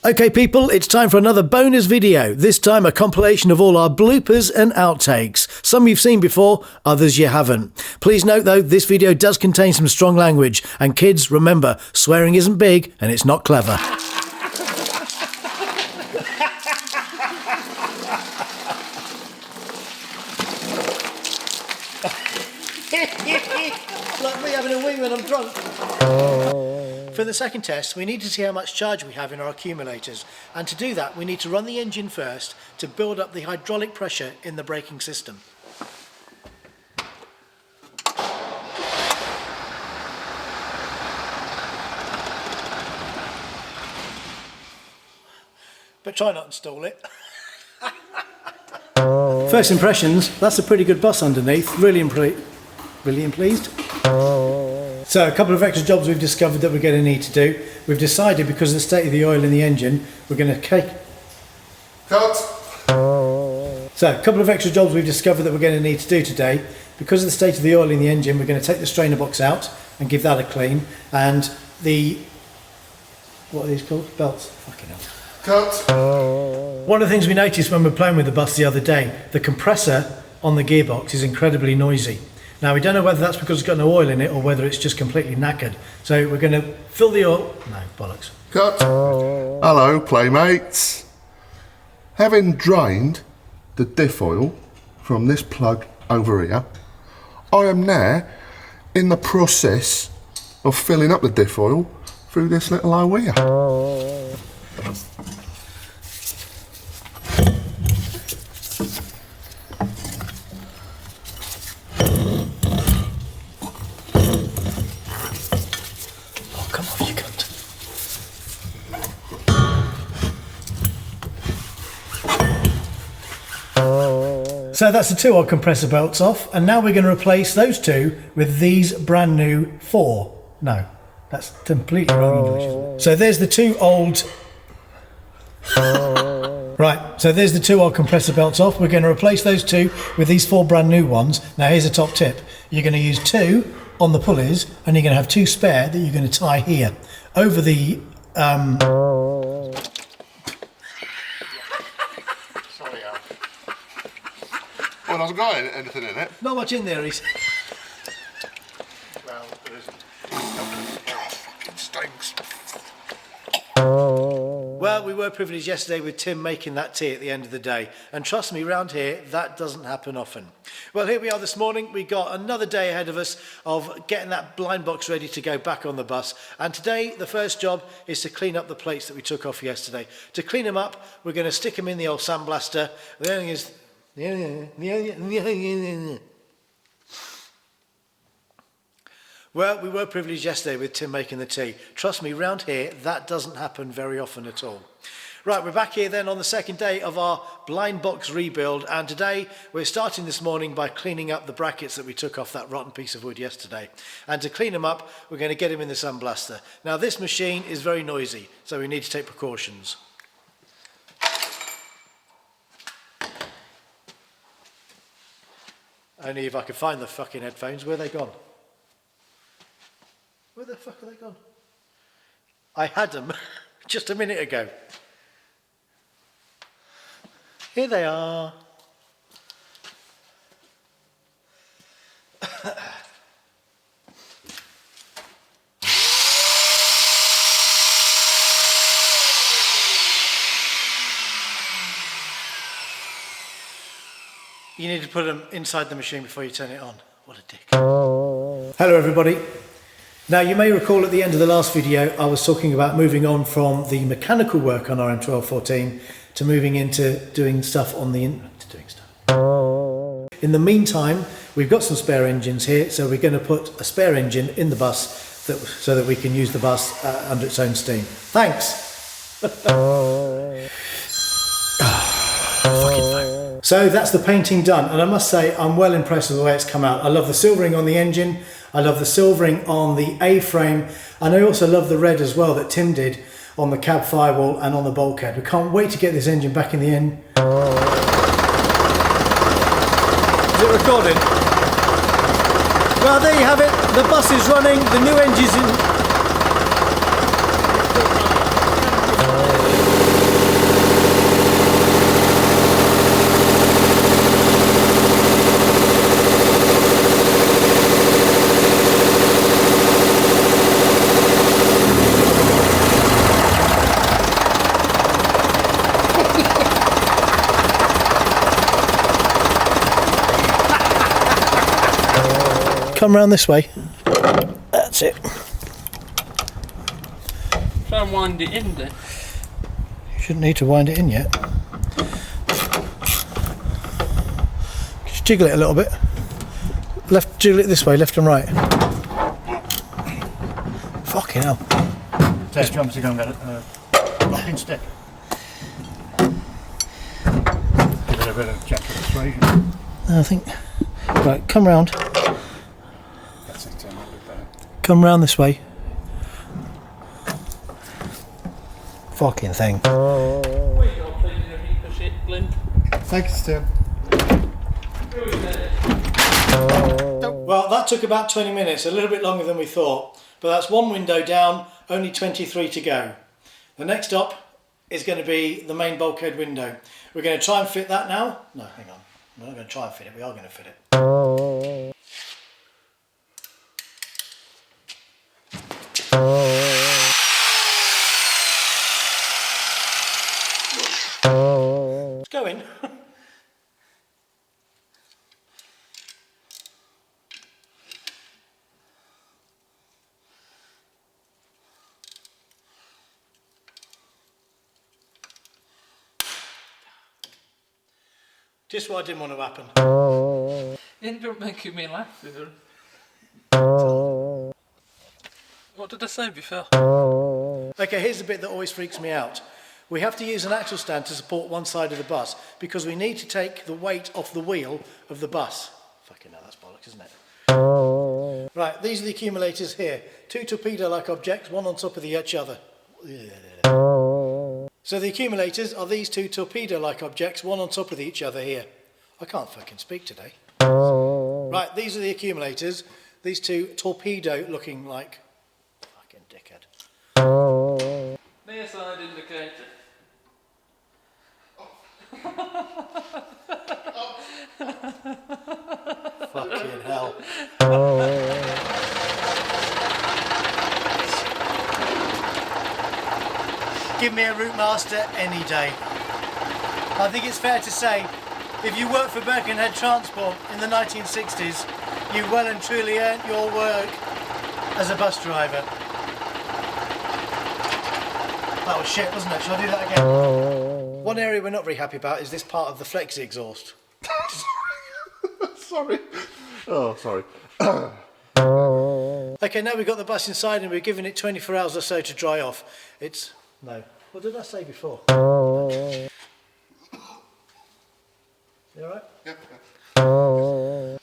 Okay people, it's time for another bonus video, this time a compilation of all our bloopers and outtakes. Some you've seen before, others you haven't. Please note though, this video does contain some strong language, and kids, remember, swearing isn't big and it's not clever. Like me having a wee when I'm drunk. For the second test, we need to see how much charge we have in our accumulators, and to do that we need to run the engine first to build up the hydraulic pressure in the braking system. But try not to stall it. First impressions, that's a pretty good bus underneath, really pleased. So a couple of extra jobs we've discovered that we're going to need to do. We've decided, because of the state of the oil in the engine, we're going to Cut! So a couple of extra jobs we've discovered that we're going to need to do today. Because of the state of the oil in the engine, we're going to take the strainer box out and give that a clean. And the, what are these called? Belts. Fucking hell. Cut! One of the things we noticed when we were playing with the bus the other day, the compressor on the gearbox is incredibly noisy. Now we don't know whether that's because it's got no oil in it or whether it's just completely knackered. So we're going to fill the oil... No, bollocks. Cut! Hello, playmates. Having drained the diff oil from this plug over here, I am now in the process of filling up the diff oil through this little hole here. So that's the 2 old compressor belts off, and now we're going to replace those 2 with these brand new 4. No, that's completely wrong English, isn't it? So there's the 2 old... Right, so there's the 2 old compressor belts off. We're going to replace those 2 with these 4 brand new ones. Now here's a top tip. You're going to use 2 on the pulleys, and you're going to have 2 spare that you're going to tie here over the... Well, hasn't got anything in it. Not much in there, he's... Well, there isn't. Fucking stinks. Well, we were privileged yesterday with Tim making that tea at the end of the day, and trust me, round here that doesn't happen often. Well, here we are this morning. We got another day ahead of us of getting that blind box ready to go back on the bus, and today the first job is to clean up the plates that we took off yesterday. To clean them up, we're going to stick them in the old sandblaster. The only thing is... Well, we were privileged yesterday with Tim making the tea. Trust me, round here, that doesn't happen very often at all. Right, we're back here then on the second day of our blind box rebuild, and today we're starting this morning by cleaning up the brackets that we took off that rotten piece of wood yesterday. And to clean them up, we're going to get them in the sandblaster. Now, this machine is very noisy, so we need to take precautions. Only if I could find the fucking headphones. Where are they gone? Where the fuck are they gone? I had them just a minute ago. Here they are. You need to put them inside the machine before you turn it on. What a dick. Hello everybody. Now you may recall at the end of the last video I was talking about moving on from the mechanical work on RM1214 to moving into doing stuff on the... In the meantime, we've got some spare engines here, so we're going to put a spare engine in the bus so that we can use the bus under its own steam. Thanks! Fucking phone. So that's the painting done, and I must say I'm well impressed with the way it's come out. I love the silvering on the engine, I love the silvering on the A-frame, and I also love the red as well that Tim did on the cab firewall and on the bulkhead. We can't wait to get this engine back in the end. Is it recording? Well, there you have it. The bus is running, the new engine's in. Come round this way. That's it. Try and wind it in then. You shouldn't need to wind it in yet. Just jiggle it a little bit. Jiggle it this way, left and right. Fucking hell. There's jumps to go and get a locking stick. Give it a bit of jack of persuasion. I think. Right, come round. Come round this way. Fucking thing. Thanks, Tim. Well, that took about 20 minutes, a little bit longer than we thought. But that's one window down, only 23 to go. The next up is going to be the main bulkhead window. We're going to try and fit that now. No, hang on. We're not going to try and fit it, we are going to fit it. It's going. Just what I didn't want to happen. It don't make me laugh, is it? What did I say before? Okay, here's the bit that always freaks me out. We have to use an axle stand to support one side of the bus because we need to take the weight off the wheel of the bus. Fucking hell, that's bollocks, isn't it? Right, these are the accumulators here. Two torpedo-like objects, one on top of each other. So the accumulators are these two torpedo-like objects, one on top of each other here. I can't fucking speak today. Right, these are the accumulators. These two torpedo-looking like... Fucking dickhead. Near side indicator. Fucking hell. Give me a Routemaster any day. I think it's fair to say, if you worked for Birkenhead Transport in the 1960s, you well and truly earned your work as a bus driver. That was shit, wasn't it? Shall I do that again? One area we're not very happy about is this part of the flexi exhaust. Sorry. Oh, sorry. Okay, now we've got the bus inside and we're giving it 24 hours or so to dry off. It's... no. What did I say before? You alright? Yep.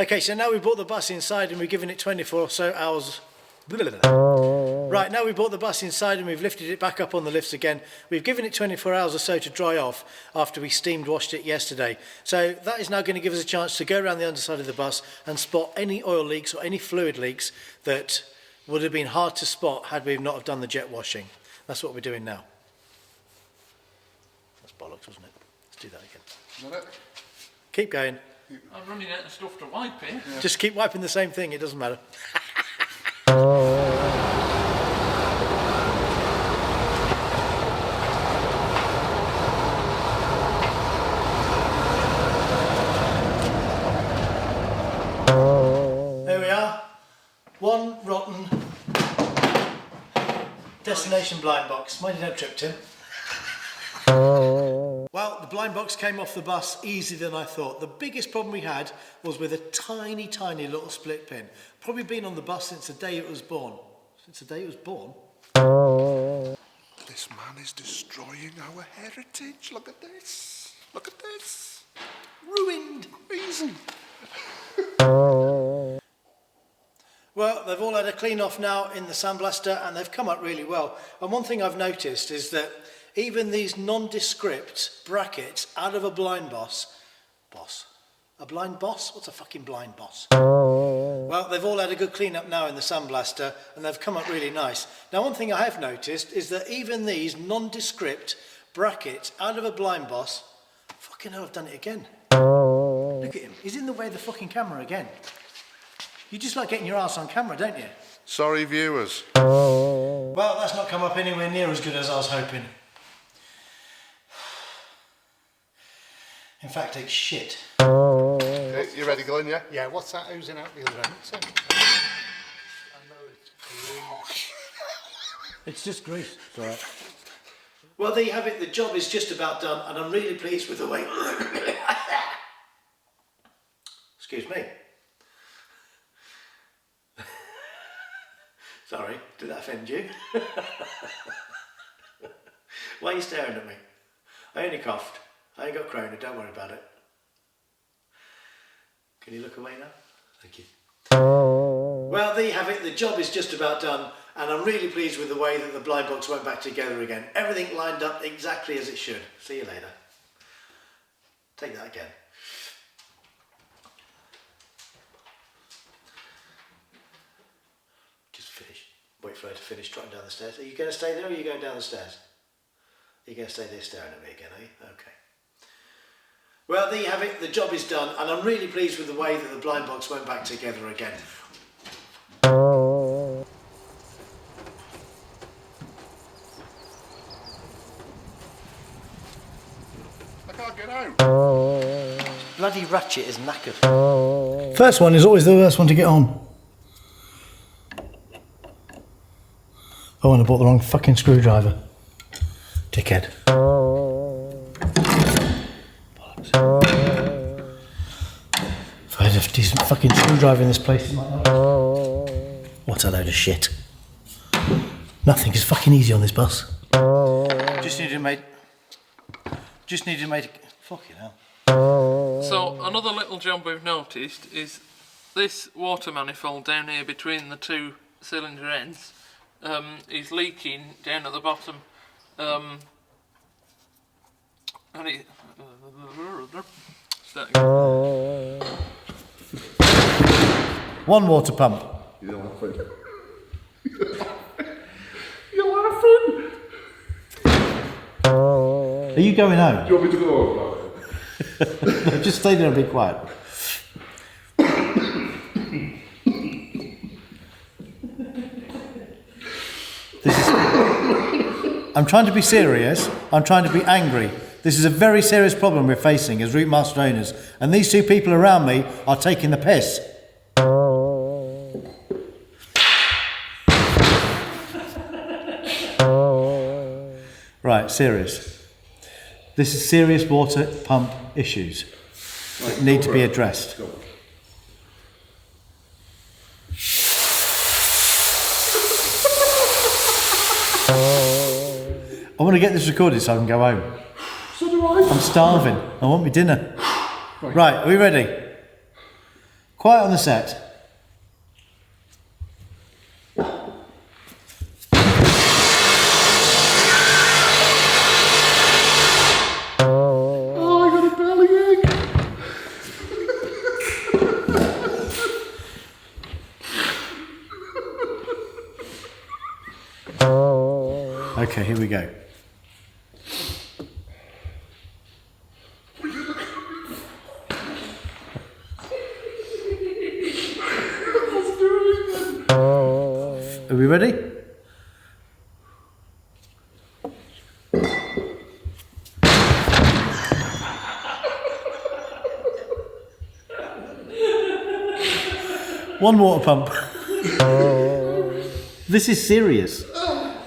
Okay, so now we've brought the bus inside and we're giving it 24 or so hours. Right, now we've brought the bus inside and we've lifted it back up on the lifts again. We've given it 24 hours or so to dry off after we steamed washed it yesterday. So that is now going to give us a chance to go around the underside of the bus and spot any oil leaks or any fluid leaks that would have been hard to spot had we not have done the jet washing. That's what we're doing now. That's bollocks, wasn't it? Let's do that again. Is that it? Keep going. I'm running out of stuff to wipe it. Yeah. Just keep wiping the same thing, it doesn't matter. station blind box. Mind you don't trip, Tim. Well, the blind box came off the bus easier than I thought. The biggest problem we had was with a tiny, tiny little split pin. Probably been on the bus since the day it was born. Since the day it was born? This man is destroying our heritage. Look at this. Look at this. Ruined. Easy. Well, they've all had a clean off now in the sandblaster and they've come up really well. And one thing I've noticed is that even these nondescript brackets out of a blind boss. A blind boss? What's a fucking blind boss? Well, they've all had a good clean up now in the sandblaster and they've come up really nice. Now, one thing I have noticed is that even these nondescript brackets out of a blind boss, fucking hell, I've done it again. Look at him. He's in the way of the fucking camera again. You just like getting your ass on camera, don't you? Sorry, viewers. Well, that's not come up anywhere near as good as I was hoping. In fact, it's shit. Okay, you ready, Glenn, yeah? Yeah, what's that oozing out the other end? It's just grease. It's all right. Well, there you have it. The job is just about done, and I'm really pleased with the way... Excuse me. Sorry, did that offend you? Why are you staring at me? I only coughed. I ain't got corona, don't worry about it. Can you look away now? Thank you. Well, there you have it. The job is just about done, and I'm really pleased with the way that the blind box went back together again. Everything lined up exactly as it should. See you later. Take that again. Just finish. Wait for her to finish trotting down the stairs. Are you going to stay there or are you going down the stairs? Are you going to stay there staring at me again, are you? Okay. Well, there you have it. The job is done, and I'm really pleased with the way that the blind box went back together again. I can't get out. Bloody ratchet is knackered. First one is always the worst one to get on. Oh, and I bought the wrong fucking screwdriver. Dickhead. If I had a decent fucking screwdriver in this place, it might not. What a load of shit. Nothing is fucking easy on this bus. Just need to make... Fucking hell. So another little job we've noticed is this water manifold down here between the two cylinder ends is leaking down at the bottom, and it One water pump. You're laughing. You're laughing. Are you going home? Do you want me to go over? Just stay there and be quiet. I'm trying to be serious. I'm trying to be angry. This is a very serious problem we're facing as Routemaster owners, and these two people around me are taking the piss. Right, serious. This is serious water pump issues that need to be addressed. I want to get this recorded so I can go home. So do I. I'm starving. I want my dinner. Right, are we ready? Quiet on the set. Oh, I got a bellyache. Okay, here we go. Are we ready? One water pump. This is serious.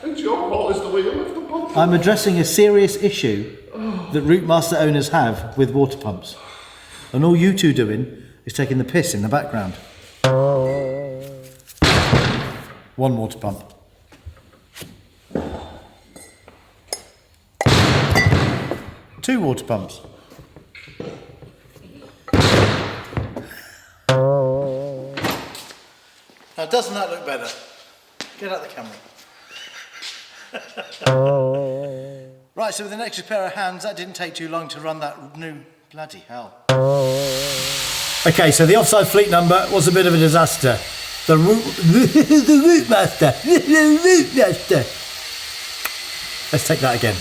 It's your fault, I'm addressing a serious issue that Routemaster owners have with water pumps. And all you two doing is taking the piss in the background. 1 water pump. 2 water pumps. Now, doesn't that look better? Get out the camera. Right, so with an extra pair of hands, that didn't take too long to run that new bloody hell. Okay, so the offside fleet number was a bit of a disaster. The Routemaster. The Routemaster. Let's take that again.